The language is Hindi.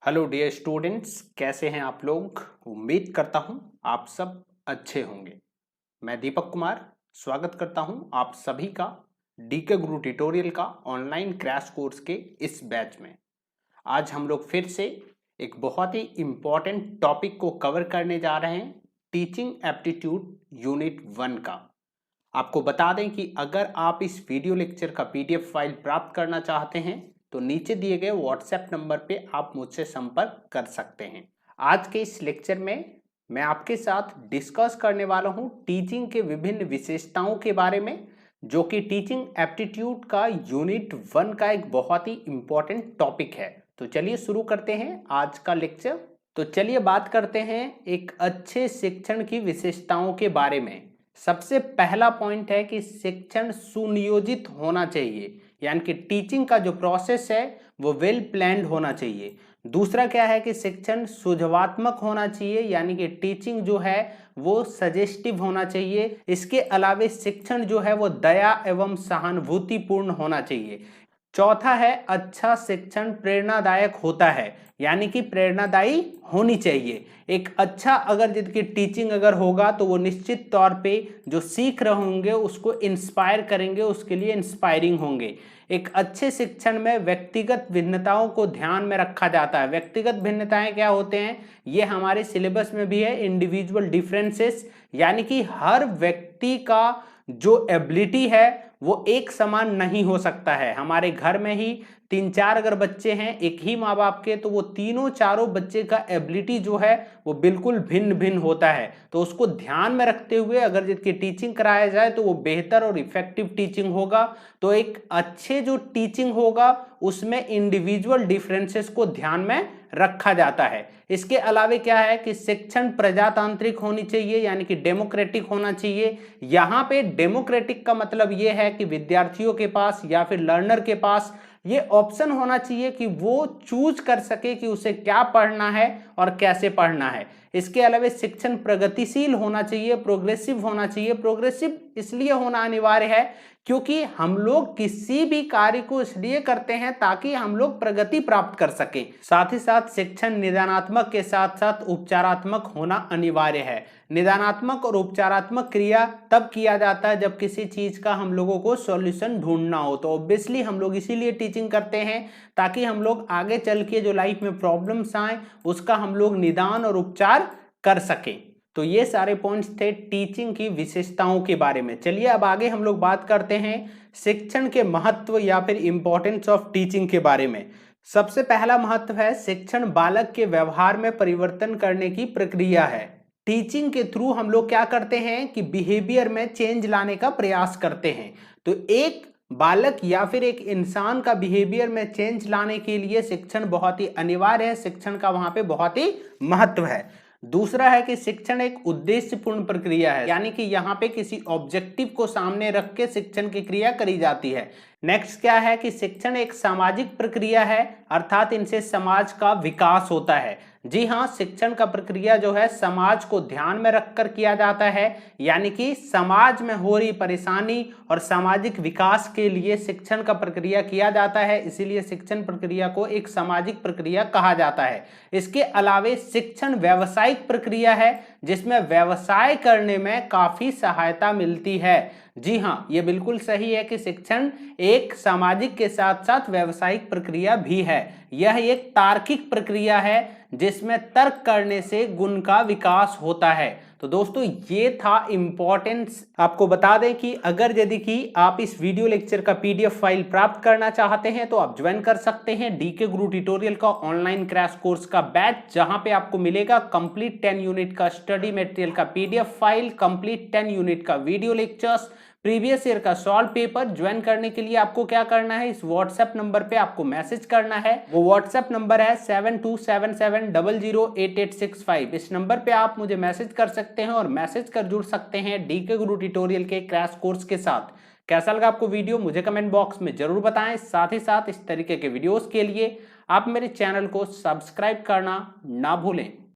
हेलो डियर स्टूडेंट्स, कैसे हैं आप लोग। उम्मीद करता हूं आप सब अच्छे होंगे। मैं दीपक कुमार स्वागत करता हूं आप सभी का डीके गुरु ट्यूटोरियल का ऑनलाइन क्रैश कोर्स के इस बैच में। आज हम लोग फिर से एक बहुत ही इम्पॉर्टेंट टॉपिक को कवर करने जा रहे हैं, टीचिंग एप्टीट्यूड यूनिट 1 का। आपको बता दें कि अगर आप इस वीडियो लेक्चर का पीडीएफ फाइल प्राप्त करना चाहते हैं तो नीचे दिए गए व्हाट्सएप नंबर पे आप मुझसे संपर्क कर सकते हैं। आज के इस लेक्चर में मैं आपके साथ डिस्कस करने वाला हूं टीचिंग के विभिन्न विशेषताओं के बारे में, जो कि टीचिंग एप्टीट्यूड का यूनिट 1 का एक बहुत ही इंपॉर्टेंट टॉपिक है। तो चलिए शुरू करते हैं आज का लेक्चर। तो चलिए बात करते हैं एक अच्छे शिक्षण की विशेषताओं के बारे में। सबसे पहला पॉइंट है कि शिक्षण सुनियोजित होना चाहिए, यानी कि टीचिंग का जो प्रोसेस है वो वेल प्लान्ड होना चाहिए। दूसरा क्या है कि शिक्षण सुझावात्मक होना चाहिए, यानी कि टीचिंग जो है वो सजेस्टिव होना चाहिए। इसके अलावा शिक्षण जो है वो दया एवं सहानुभूतिपूर्ण होना चाहिए। चौथा है अच्छा शिक्षण प्रेरणादायक होता है, यानी कि प्रेरणादायी होनी चाहिए। एक अच्छा अगर जिनकी टीचिंग अगर होगा तो वो निश्चित तौर पे जो सीख रहे होंगे उसको इंस्पायर करेंगे, उसके लिए इंस्पायरिंग होंगे। एक अच्छे शिक्षण में व्यक्तिगत भिन्नताओं को ध्यान में रखा जाता है। व्यक्तिगत भिन्नताएं क्या होते हैं, ये हमारे सिलेबस में भी है, इंडिविजुअल डिफरेंसेस, यानी कि हर व्यक्ति का जो एबिलिटी है वो एक समान नहीं हो सकता है। हमारे घर में ही 3-4 अगर बच्चे हैं एक ही माँ बाप के, तो वो तीनों चारों बच्चे का एबिलिटी जो है वो बिल्कुल भिन्न भिन्न होता है। तो उसको ध्यान में रखते हुए अगर जिसकी टीचिंग कराया जाए तो वो बेहतर और इफेक्टिव टीचिंग होगा। तो एक अच्छे जो टीचिंग होगा उसमें इंडिविजुअल डिफरेंसेस को ध्यान में रखा जाता है। इसके अलावा क्या है कि शिक्षण प्रजातांत्रिक होनी चाहिए, यानी कि डेमोक्रेटिक होना चाहिए। यहाँ पे डेमोक्रेटिक का मतलब ये है कि विद्यार्थियों के पास या फिर लर्नर के पास ये ऑप्शन होना चाहिए कि वो चूज कर सके कि उसे क्या पढ़ना है और कैसे पढ़ना है। इसके अलावा शिक्षण प्रगतिशील होना चाहिए, प्रोग्रेसिव होना चाहिए। प्रोग्रेसिव इसलिए होना अनिवार्य है क्योंकि हम लोग किसी भी कार्य को इसलिए करते हैं ताकि हम लोग प्रगति प्राप्त कर सके। साथ ही साथ शिक्षण निदानात्मक के साथ साथ उपचारात्मक होना अनिवार्य है। निदानात्मक और उपचारात्मक क्रिया तब किया जाता है जब किसी चीज का हम लोगों को सॉल्यूशन ढूंढना हो। तो ऑब्वियसली हम लोग इसीलिए टीचिंग करते हैं ताकि हम लोग आगे चल के जो लाइफ में प्रॉब्लम्स आए उसका हम लोग निदान और उपचार कर सके। तो ये सारे पॉइंट्स थे टीचिंग की विशेषताओं के बारे में। चलिए अब आगे हम लोग बात करते हैं शिक्षण के महत्व या फिर इंपॉर्टेंस ऑफ टीचिंग के बारे में। सबसे पहला महत्व है शिक्षण बालक के व्यवहार में परिवर्तन करने की प्रक्रिया है। टीचिंग के थ्रू हम लोग क्या करते हैं कि बिहेवियर में चेंज लाने का प्रयास करते हैं। तो एक बालक या फिर एक इंसान का बिहेवियर में चेंज लाने के लिए शिक्षण बहुत ही अनिवार्य है। शिक्षण का वहां पे बहुत ही महत्व है। दूसरा है कि शिक्षण एक उद्देश्यपूर्ण प्रक्रिया है, यानी कि यहाँ पे किसी ऑब्जेक्टिव को सामने रख के शिक्षण की क्रिया करी जाती है। नेक्स्ट क्या है कि शिक्षण एक सामाजिक प्रक्रिया है, अर्थात इनसे समाज का विकास होता है। जी हाँ, शिक्षण का प्रक्रिया जो है समाज को ध्यान में रखकर किया जाता है, यानी कि समाज में हो रही परेशानी और सामाजिक विकास के लिए शिक्षण का प्रक्रिया किया जाता है। इसीलिए शिक्षण प्रक्रिया को एक सामाजिक प्रक्रिया कहा जाता है। इसके अलावा शिक्षण व्यावसायिक प्रक्रिया है जिसमें व्यवसाय करने में काफी सहायता मिलती है। जी हाँ, ये बिल्कुल सही है कि शिक्षण एक सामाजिक के साथ साथ व्यावसायिक प्रक्रिया भी है। यह एक तार्किक प्रक्रिया है जिसमें तर्क करने से गुण का विकास होता है। तो दोस्तों ये था इंपॉर्टेंस। आपको बता दें कि अगर यदि कि आप इस वीडियो लेक्चर का पीडीएफ फाइल प्राप्त करना चाहते हैं तो आप ज्वाइन कर सकते हैं डीके गुरु ट्यूटोरियल का ऑनलाइन क्रैश कोर्स का बैच, जहां पे आपको मिलेगा कंप्लीट 10 यूनिट का स्टडी मटेरियल का पीडीएफ फाइल, कंप्लीट 10 यूनिट का वीडियो लेक्चर्स, प्रीवियस ईयर का सॉल्व पेपर। ज्वाइन करने के लिए आपको क्या करना है, इस व्हाट्सएप नंबर पे आपको मैसेज करना है। वो व्हाट्सएप नंबर है 7277008865। इस नंबर पे आप मुझे मैसेज कर सकते हैं और मैसेज कर जुड़ सकते हैं डीके गुरु ट्यूटोरियल के क्रैश कोर्स के साथ। कैसा लगा आपको वीडियो मुझे कमेंट बॉक्स में जरूर बताएं। साथ ही साथ इस तरीके के वीडियोस के लिए आप मेरे चैनल को सब्सक्राइब करना ना भूलें।